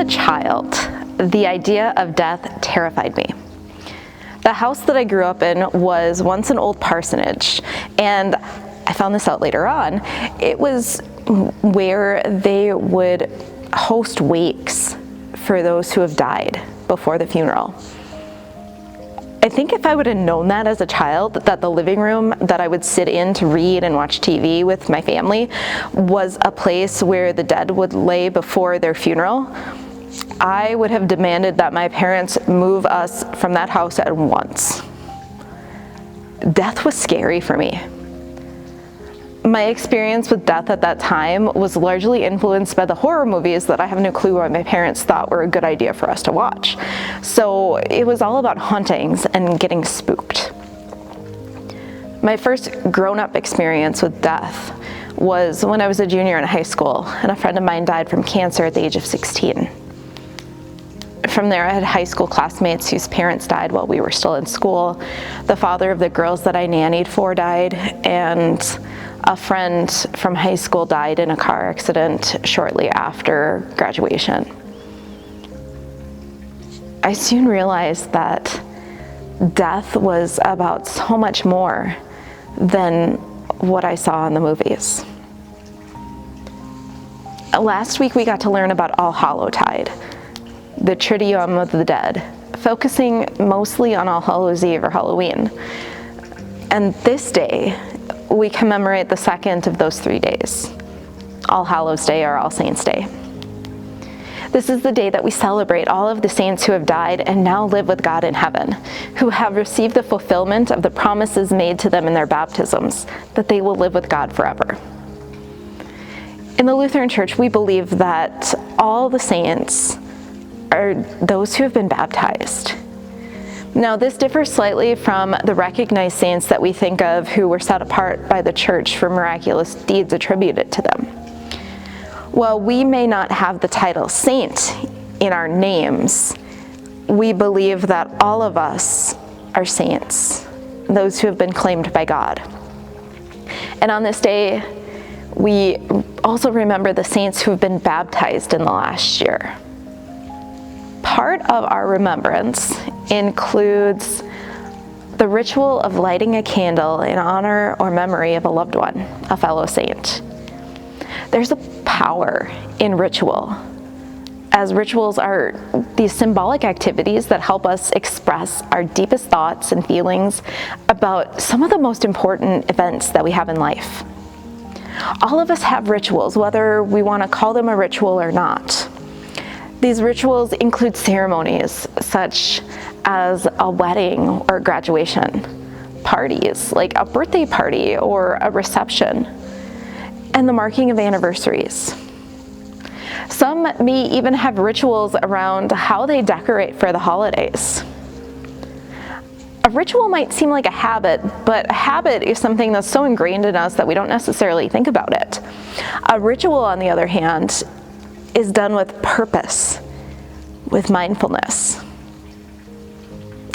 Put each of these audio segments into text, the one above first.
a child, the idea of death terrified me. The house that I grew up in was once an old parsonage, and I found this out later on. It was where they would host wakes for those who have died before the funeral. I think if I would have known that as a child, that the living room that I would sit in to read and watch TV with my family was a place where the dead would lay before their funeral, I would have demanded that my parents move us from that house at once. Death was scary for me. My experience with death at that time was largely influenced by the horror movies that I have no clue why my parents thought were a good idea for us to watch. So it was all about hauntings and getting spooked. My first grown-up experience with death was when I was a junior in high school, and a friend of mine died from cancer at the age of 16. From there, I had high school classmates whose parents died while we were still in school. The father of the girls that I nannied for died, and a friend from high school died in a car accident shortly after graduation. I soon realized that death was about so much more than what I saw in the movies. Last week, we got to learn about All Hallowtide, the Triduum of the dead, focusing mostly on All Hallows Eve or Halloween. And this day, we commemorate the second of those 3 days, All Hallows Day or All Saints Day. This is the day that we celebrate all of the saints who have died and now live with God in heaven, who have received the fulfillment of the promises made to them in their baptisms, that they will live with God forever. In the Lutheran Church, we believe that all the saints are those who have been baptized. Now, this differs slightly from the recognized saints that we think of who were set apart by the church for miraculous deeds attributed to them. While we may not have the title saint in our names, we believe that all of us are saints, those who have been claimed by God. And on this day, we also remember the saints who have been baptized in the last year. Part of our remembrance includes the ritual of lighting a candle in honor or memory of a loved one, a fellow saint. There's a power in ritual, as rituals are these symbolic activities that help us express our deepest thoughts and feelings about some of the most important events that we have in life. All of us have rituals, whether we want to call them a ritual or not. These rituals include ceremonies such as a wedding or graduation, parties like a birthday party or a reception, and the marking of anniversaries. Some may even have rituals around how they decorate for the holidays. A ritual might seem like a habit, but a habit is something that's so ingrained in us that we don't necessarily think about it. A ritual, on the other hand, is done with purpose, with mindfulness.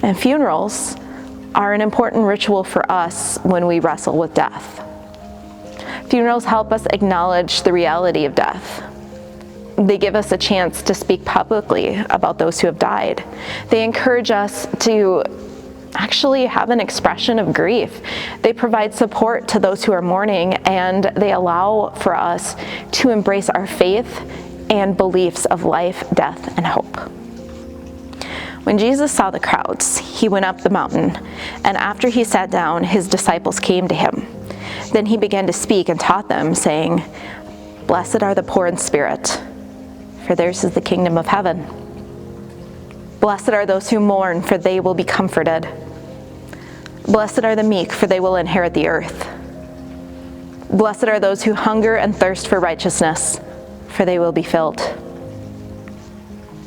And funerals are an important ritual for us when we wrestle with death. Funerals help us acknowledge the reality of death. They give us a chance to speak publicly about those who have died. They encourage us to actually have an expression of grief. They provide support to those who are mourning, and they allow for us to embrace our faith and beliefs of life, death, and hope. When Jesus saw the crowds, he went up the mountain, and after he sat down, his disciples came to him. Then he began to speak and taught them, saying, "Blessed are the poor in spirit, for theirs is the kingdom of heaven. Blessed are those who mourn, for they will be comforted. Blessed are the meek, for they will inherit the earth. Blessed are those who hunger and thirst for righteousness, for they will be filled.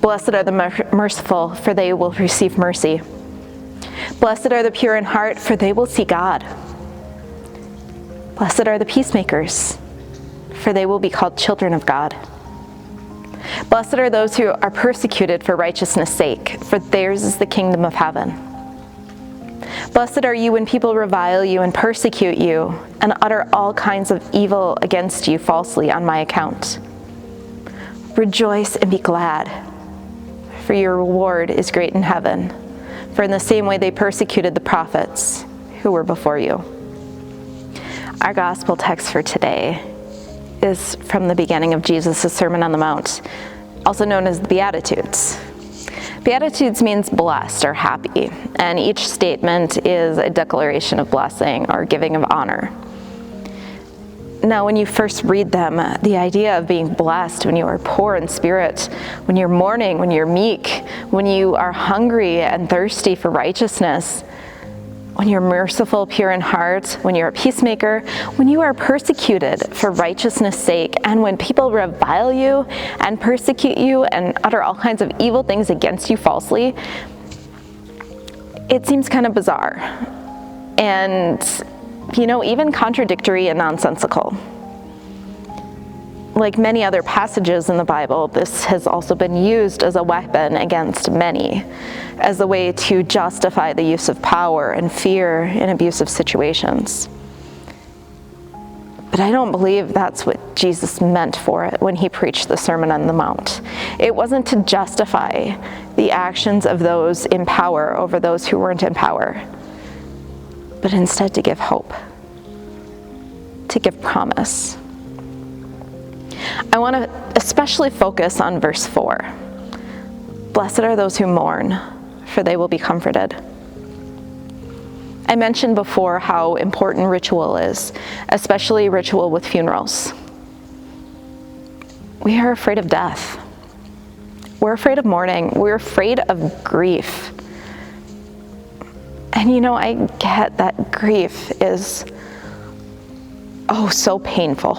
Blessed are the merciful, for they will receive mercy. Blessed are the pure in heart, for they will see God. Blessed are the peacemakers, for they will be called children of God. Blessed are those who are persecuted for righteousness' sake, for theirs is the kingdom of heaven. Blessed are you when people revile you and persecute you and utter all kinds of evil against you falsely on my account. Rejoice and be glad, for your reward is great in heaven. For in the same way they persecuted the prophets who were before you." Our gospel text for today is from the beginning of Jesus' Sermon on the Mount, also known as the Beatitudes. Beatitudes means blessed or happy, and each statement is a declaration of blessing or giving of honor. Now, when you first read them, the idea of being blessed when you are poor in spirit, when you're mourning, when you're meek, when you are hungry and thirsty for righteousness, when you're merciful, pure in heart, when you're a peacemaker, when you are persecuted for righteousness' sake, and when people revile you and persecute you and utter all kinds of evil things against you falsely, it seems kind of bizarre and, even contradictory and nonsensical. Like many other passages in the Bible, this has also been used as a weapon against many, as a way to justify the use of power and fear in abusive situations. But I don't believe that's what Jesus meant for it when he preached the Sermon on the Mount. It wasn't to justify the actions of those in power over those who weren't in power, but instead to give hope, to give promise. I want to especially focus on verse 4. "Blessed are those who mourn, for they will be comforted." I mentioned before how important ritual is, especially ritual with funerals. We are afraid of death. We're afraid of mourning. We're afraid of grief. And I get that grief is, so painful.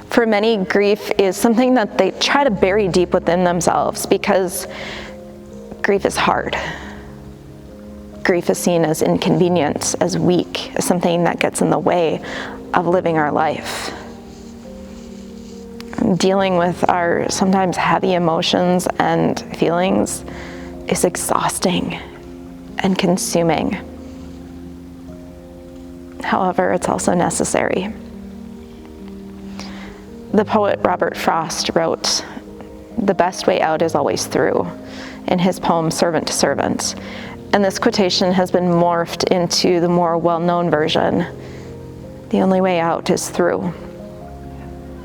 For many, grief is something that they try to bury deep within themselves because grief is hard. Grief is seen as inconvenient, as weak, as something that gets in the way of living our life. Dealing with our sometimes heavy emotions and feelings is exhausting and consuming. However, it's also necessary. The poet Robert Frost wrote, "The best way out is always through," in his poem Servant to Servant. And this quotation has been morphed into the more well-known version, "The only way out is through."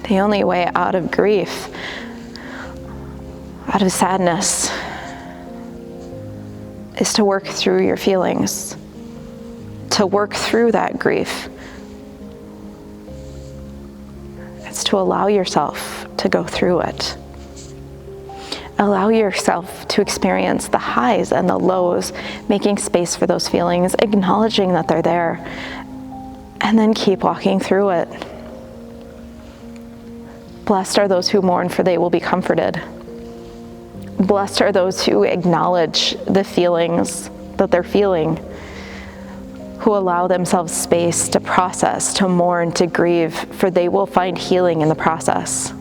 The only way out of grief, out of sadness, is to work through your feelings, to work through that grief. It's to allow yourself to go through it. Allow yourself to experience the highs and the lows, making space for those feelings, acknowledging that they're there, and then keep walking through it. Blessed are those who mourn, for they will be comforted. Blessed are those who acknowledge the feelings that they're feeling, who allow themselves space to process, to mourn, to grieve, for they will find healing in the process.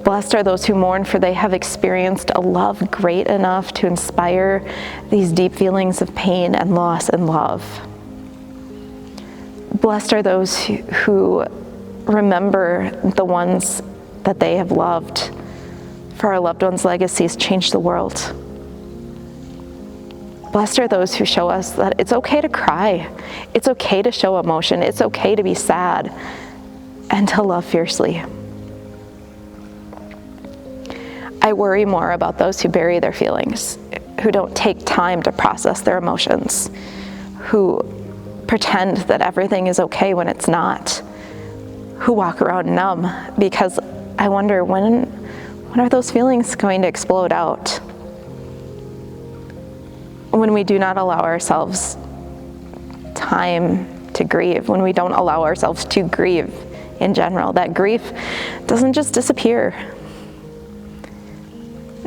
Blessed are those who mourn, for they have experienced a love great enough to inspire these deep feelings of pain and loss and love. Blessed are those who remember the ones that they have loved, for our loved ones' legacies change the world. Blessed are those who show us that it's okay to cry, it's okay to show emotion, it's okay to be sad, and to love fiercely. I worry more about those who bury their feelings, who don't take time to process their emotions, who pretend that everything is okay when it's not, who walk around numb, because I wonder when are those feelings going to explode out? When we do not allow ourselves time to grieve, when we don't allow ourselves to grieve in general, that grief doesn't just disappear.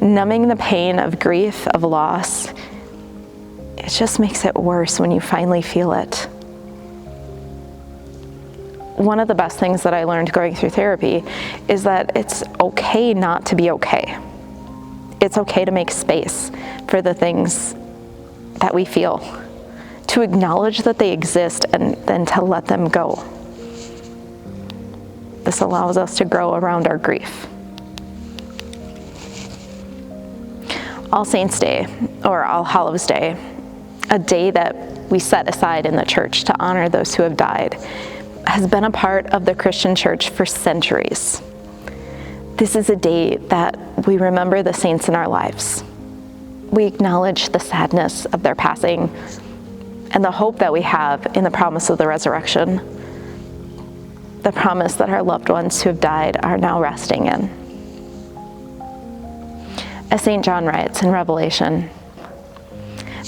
Numbing the pain of grief, of loss, it just makes it worse when you finally feel it. One of the best things that I learned going through therapy is that it's okay not to be okay. It's okay to make space for the things that we feel, to acknowledge that they exist and then to let them go. This allows us to grow around our grief. All Saints' Day, or All Hallows Day, a day that we set aside in the church to honor those who have died, has been a part of the Christian church for centuries. This is a day that we remember the saints in our lives. We acknowledge the sadness of their passing and the hope that we have in the promise of the resurrection, the promise that our loved ones who have died are now resting in. As St. John writes in Revelation,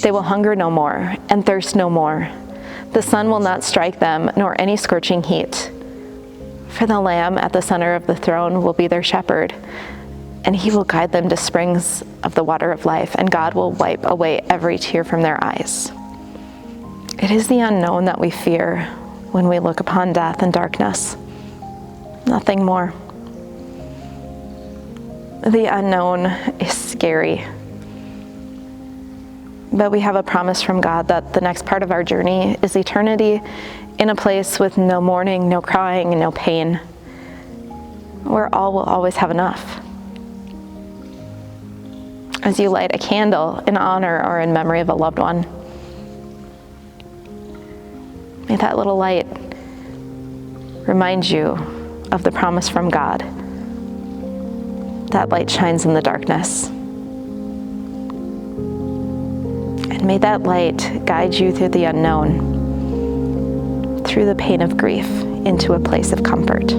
"They will hunger no more and thirst no more. The sun will not strike them, nor any scorching heat. For the Lamb at the center of the throne will be their shepherd, and he will guide them to springs of the water of life, and God will wipe away every tear from their eyes." It is the unknown that we fear when we look upon death and darkness. Nothing more. The unknown is scary. But we have a promise from God that the next part of our journey is eternity in a place with no mourning, no crying, and no pain, where all will always have enough. As you light a candle in honor or in memory of a loved one, may that little light remind you of the promise from God. That light shines in the darkness. And may that light guide you through the unknown, through the pain of grief, into a place of comfort.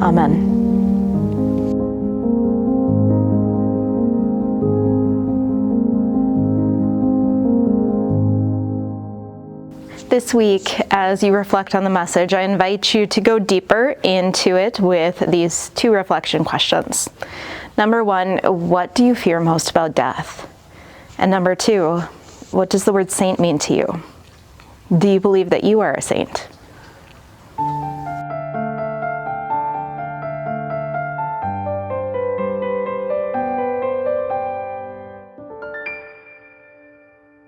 Amen. This week, as you reflect on the message, I invite you to go deeper into it with these two reflection questions. Number one, what do you fear most about death? And number two, what does the word saint mean to you? Do you believe that you are a saint?